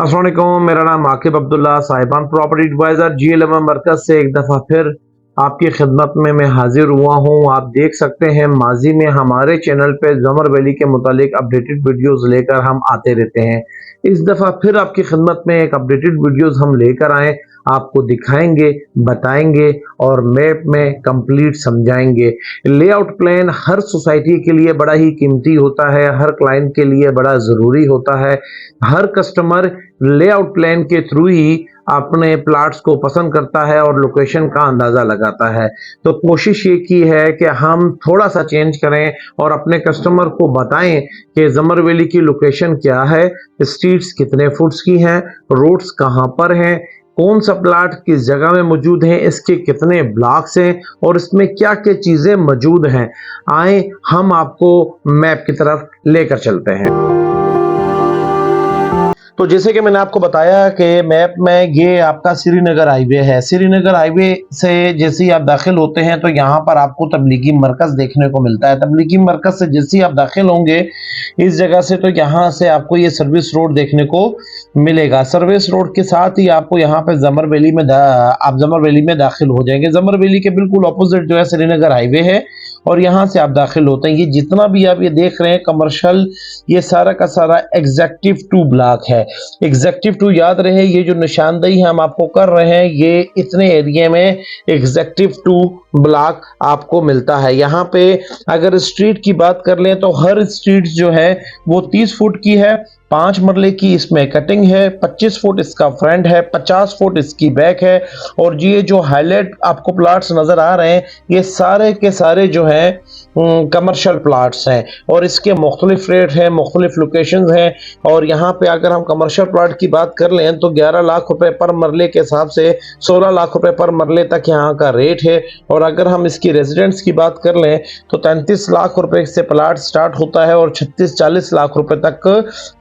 अस्सलाम वालेकुम, मेरा नाम आकिब अब्दुल्ला साहिबान प्रॉपर्टी एडवाइजर G11 मरकज से एक दफ़ा फिर आपकी खिदमत में मैं हाजिर हुआ हूँ। आप देख सकते हैं माजी में हमारे चैनल पे जमर वैली के मुतालिक अपडेटेड वीडियोस लेकर हम आते रहते हैं। इस दफ़ा फिर आपकी खिदमत में एक अपडेटेड वीडियोस हम लेकर आए, आपको दिखाएंगे, बताएंगे और मैप में कंप्लीट समझाएंगे। लेआउट प्लान हर सोसाइटी के लिए बड़ा ही कीमती होता है, हर क्लाइंट के लिए बड़ा ज़रूरी होता है। हर कस्टमर लेआउट प्लान के थ्रू ही अपने प्लाट्स को पसंद करता है और लोकेशन का अंदाजा लगाता है। तो कोशिश ये की है कि हम थोड़ा सा चेंज करें और अपने कस्टमर को बताएं कि जमर वैली की लोकेशन क्या है, स्ट्रीट्स कितने फुट्स की हैं, रोड्स कहां पर हैं, कौन सा प्लाट किस जगह में मौजूद है, इसके कितने ब्लॉक्स हैं और इसमें क्या क्या चीजें मौजूद हैं। आए हम आपको मैप की तरफ लेकर चलते हैं। तो जैसे कि मैंने आपको बताया कि मैप में ये आपका श्रीनगर हाईवे है। श्रीनगर हाईवे से जैसे ही आप दाखिल होते हैं तो यहाँ पर आपको तबलीगी मरकज देखने को मिलता है। तबलीगी मरकज से जैसे ही आप दाखिल होंगे इस जगह से, तो यहाँ से आपको ये सर्विस रोड देखने को मिलेगा। सर्विस रोड के साथ ही आपको यहाँ पे जमर वैली में आप जमर वैली में दाखिल हो जाएंगे। जमर वैली के बिल्कुल ऑपोजिट जो है श्रीनगर हाईवे है और यहाँ से आप दाखिल होते हैं। ये जितना भी आप ये देख रहे हैं कमर्शियल, ये सारा का सारा एग्जेक्टिव 2 ब्लॉक है। एग्जेक्टिव 2 याद रहे, ये जो निशानदेही हम आपको कर रहे हैं ये इतने एरिया में एग्जेक्टिव 2 ब्लॉक आपको मिलता है। यहाँ पे अगर स्ट्रीट की बात कर लें तो हर स्ट्रीट जो है वो 30 फुट की है, 5 मरले की इसमें कटिंग है, 25 फुट इसका फ्रंट है, 50 फुट इसकी बैक है। और ये जो हाईलाइट आपको प्लाट्स नजर आ रहे हैं ये सारे के सारे जो है कमर्शियल प्लाट्स हैं और इसके मुख्तलिफ रेट हैं, मुख्तलिफ लोकेशंस हैं। और यहाँ पे अगर हम कमर्शियल प्लाट की बात कर लें तो 11 लाख रुपए पर मरले के हिसाब से 16 लाख रुपए पर मरले तक यहाँ का रेट है। और अगर हम इसकी रेजिडेंट्स की बात कर लें तो 33 लाख रुपए से प्लाट स्टार्ट होता है और 36-40 लाख रुपए तक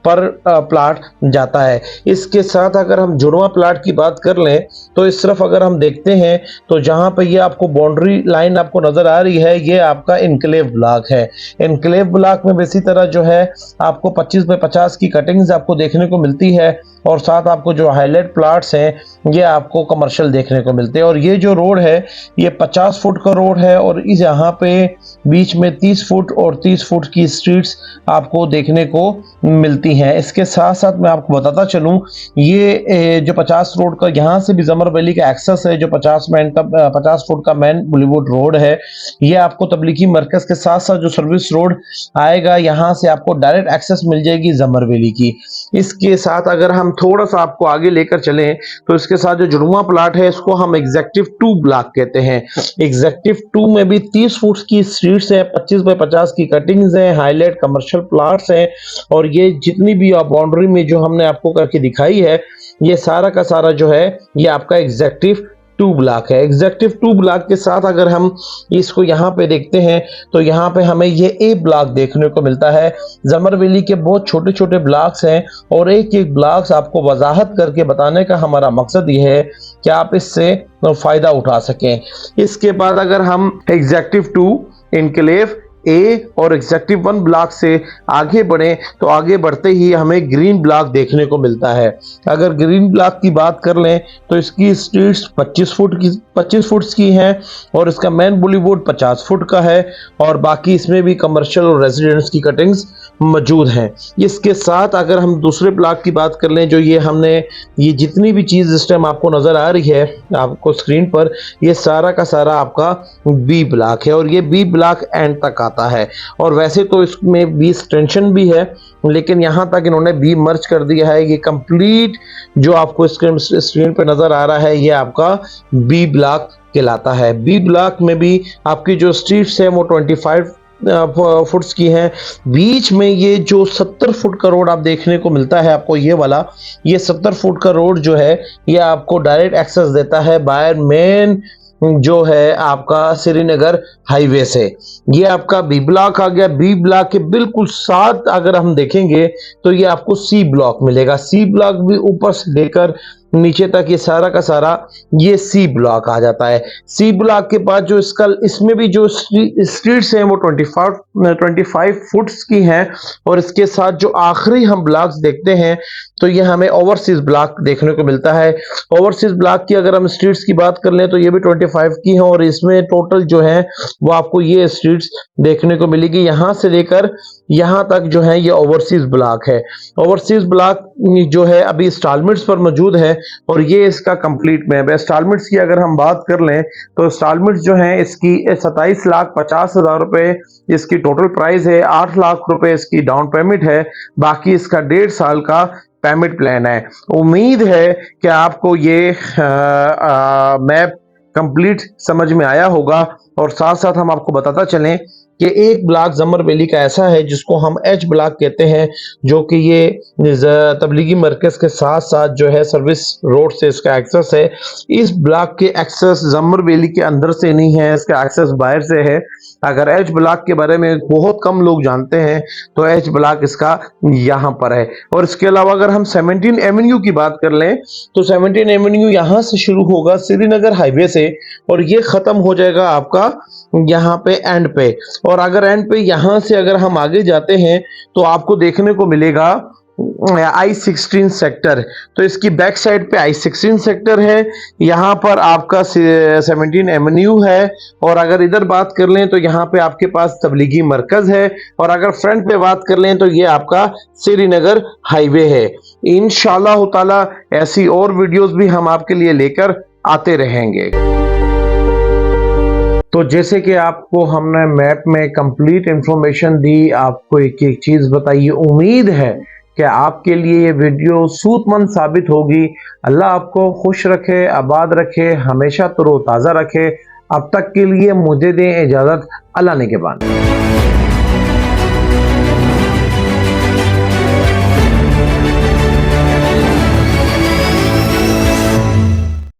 पर प्लाट जाता है। इसके साथ अगर हम जुड़वा प्लाट की बात कर लें तो इस तरफ अगर हम देखते हैं तो जहां पे ये आपको बाउंड्री लाइन आपको नजर आ रही है ये आपका इनक्लेव ब्लॉक है। इनक्लेव ब्लॉक में इसी तरह जो है आपको 25 बाय 50 की कटिंग्स आपको देखने को मिलती है और साथ आपको जो हाईलाइट प्लाट्स हैं ये आपको कमर्शियल देखने को मिलते हैं। और ये जो रोड है ये 50 फुट का रोड है और इस यहाँ पे बीच में 30 फुट और 30 फुट की स्ट्रीट्स आपको देखने को मिलती हैं। इसके साथ साथ मैं आपको बताता चलूं ये जो 50 रोड का यहाँ से भी जमर वैली का एक्सेस है, जो 50 फुट का मेन बॉलीवुड रोड है, ये आपको तबलीगी मरकज के साथ साथ जो सर्विस रोड आएगा यहाँ से आपको डायरेक्ट एक्सेस मिल जाएगी जमर वैली की। इसके साथ अगर हम थोड़ा सा आपको आगे लेकर चलें तो इसके साथ जो जुड़वा प्लाट है इसको हम एग्जेक्टिव 2 ब्लॉक कहते हैं। एग्जेक्टिव 2 में भी 30 फुट की स्ट्रीट्स है, 25 बाय 50 की कटिंग्स हैं, हाईलाइट कमर्शियल प्लाट्स हैं। और ये जितनी भी बाउंड्री में जो हमने आपको करके दिखाई है ये सारा का सारा जो है ये आपका एग्जेक्टिव 2 ब्लॉक है। एग्जेक्टिव 2 ब्लॉक के साथ अगर हम इसको यहाँ पे देखते हैं तो यहाँ पे हमें ये ए ब्लॉक देखने को मिलता है। जमर वैली के बहुत छोटे छोटे ब्लॉक्स हैं और एक एक ब्लॉक्स आपको वजाहत करके बताने का हमारा मकसद ये है कि आप इससे फायदा उठा सकें। इसके बाद अगर हम एग्जेक्टिव 2 इनक्लेव ए और एग्जेक्टिव 1 ब्लॉक से आगे बढ़े तो आगे बढ़ते ही हमें ग्रीन ब्लॉक देखने को मिलता है। अगर ग्रीन ब्लॉक की बात कर लें तो इसकी स्ट्रीट्स 25 फुट की हैं और इसका मेन बॉलीवुड 50 फुट का है और बाकी इसमें भी कमर्शियल और रेजिडेंस की कटिंग्स मौजूद हैं। इसके साथ अगर हम दूसरे ब्लॉक की बात कर लें, जो ये जितनी भी चीज़ इस टाइम आपको नज़र आ रही है आपको स्क्रीन पर, ये सारा का सारा आपका बी ब्लॉक है और ये बी ब्लॉक एंड तक आता है। और वैसे तो इसमें बी एक्सटेंशन भी है लेकिन यहाँ तक इन्होंने बी मर्ज कर दिया है। ये कंप्लीट जो आपको स्क्रीन पे नज़र आ रहा है ये आपका बी ब्लॉक कहलाता है। बी ब्लॉक में भी आपकी जो स्ट्रीट्स है वो 25 फुट्स की हैं। बीच में ये जो 70 फुट का रोड आप देखने को मिलता है आपको, ये वाला ये 70 फुट का रोड जो है ये आपको डायरेक्ट एक्सेस देता है बाय मेन जो है आपका श्रीनगर हाईवे से। ये आपका बी ब्लॉक आ गया। बी ब्लॉक के बिल्कुल साथ अगर हम देखेंगे तो ये आपको सी ब्लॉक मिलेगा। सी ब्लॉक भी ऊपर से लेकर नीचे तक ये सारा का सारा ये सी ब्लॉक आ जाता है। सी ब्लॉक के बाद जो इसका इसमें भी जो स्ट्रीट्स हैं वो 25 फुट्स की हैं और इसके साथ जो आखिरी हम ब्लॉक्स देखते हैं तो ये हमें ओवरसीज ब्लॉक देखने को मिलता है। ओवरसीज ब्लॉक की अगर हम स्ट्रीट्स की बात कर लें तो ये भी 25 की है और इसमें टोटल जो है वो आपको ये स्ट्रीट्स देखने को मिलेगी। यहाँ से लेकर यहाँ तक जो है ये ओवरसीज ब्लॉक है। ओवरसीज ब्लॉक जो है अभी इंस्टॉलमेंट्स पर मौजूद है और ये इसका कंप्लीट मैप है। इंस्टॉलमेंट्स की अगर हम बात कर लें तो इंस्टॉलमेंट्स जो है इसकी 27,50,000 रुपए इसकी टोटल प्राइस है। 8 लाख रुपए इसकी डाउन पेमेंट है, बाकी इसका 1.5 साल का पेमेंट प्लान है। उम्मीद है कि आपको ये मैप कंप्लीट समझ में आया होगा और साथ साथ हम आपको बताता चलें कि एक ब्लॉक जमर वैली का ऐसा है जिसको हम एच ब्लॉक कहते हैं, जो कि ये तबलीगी मरकज के साथ साथ जो है सर्विस रोड से इसका एक्सेस है। इस ब्लॉक के एक्सेस जमर वैली के अंदर से नहीं है, इसका एक्सेस बाहर से है। अगर एच ब्लॉक के बारे में बहुत कम लोग जानते हैं तो एच ब्लॉक इसका यहाँ पर है। और इसके अलावा अगर हम 17 एवेन्यू की बात कर लें तो 17 एवेन्यू यहाँ से शुरू होगा श्रीनगर हाईवे से और ये खत्म हो जाएगा आपका यहाँ पे एंड पे। और अगर एंड पे यहाँ से अगर हम आगे जाते हैं तो आपको देखने को मिलेगा I-16 सेक्टर। तो इसकी बैक साइड पे I-16 सेक्टर है, यहाँ पर आपका 17 एवेन्यू है और अगर इधर बात कर लें तो यहाँ पे आपके पास तबलीगी मरकज है और अगर फ्रंट पे बात कर लें तो ये आपका श्रीनगर हाईवे है। इंशाअल्लाह ताला ऐसी और वीडियोस भी हम आपके लिए लेकर आते रहेंगे। तो जैसे कि आपको हमने मैप में कंप्लीट इंफॉर्मेशन दी, आपको एक एक चीज बताई, उम्मीद है कि आपके लिए ये वीडियो सूतमंद साबित होगी। अल्लाह आपको खुश रखे, आबाद रखे, हमेशा तरोताज़ा रखे। अब तक के लिए मुझे दें इजाज़त, अल्लाह ने के बाद।